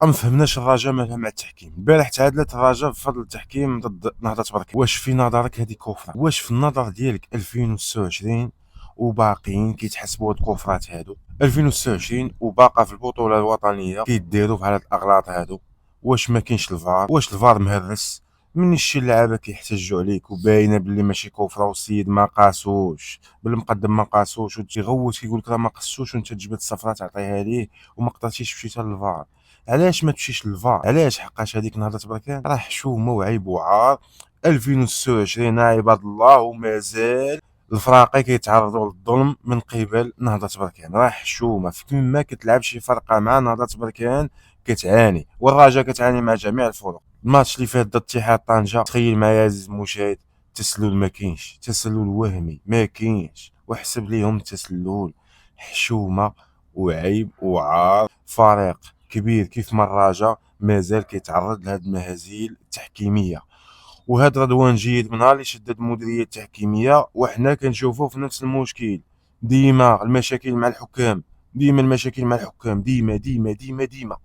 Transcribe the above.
ما فهمناش الرجاء مالها مع التحكيم. البارح تعادلت الرجاء بفضل التحكيم ضد نهضة بركان. واش في نظرك هذه كفرة؟ واش في النظر ديالك 2026 وباقيين كيتحسبوا هاد الكفرات هادو؟ 2026 وباقا في البطولة الوطنية كيديروا في هاد الاغلاط هادو؟ واش ما كاينش الفار؟ واش الفار مهرس؟ مني شي اللعابه كيحتجوا عليك وباينه باللي ماشي كفره، والسيد ما قاسوش بالمقدم، ما قاسوش، وتيغوت كيقول لك راه ما قصوش، وانت تجبد الصفرة تعطيها ليه وما قدرتيش تمشي للفار. علاش ما تمشيش للفار؟ علاش؟ حقاش هذيك نهضة بركان راه حشومه وعيب وعار. 2026 عباد الله ومازال الفراقي كيتعرضوا للظلم من قبل نهضة بركان. راه حشومه فيما كتلعب شي فرقه مع نهضة بركان كتعاني، والرجاء كتعاني مع جميع الفرق. الماتش اللي فات ضد اتحاد طنجة، تخيل معايا عزيز المشاهد، تسلل ما كاينش، تسلل وهمي ما كاينش، وحسب ليهم التسلل. حشومه وعيب وعار. فريق كبير كيف ما الرجاء مازال كيتعرض لهاد المهازيل التحكيميه، وهاد رضوان جيد من نهار اللي شدد المديريه التحكيميه وحنا كنشوفوه في نفس المشكل. ديما المشاكل مع الحكام، ديما المشاكل مع الحكام، ديما ديما ديما ديما.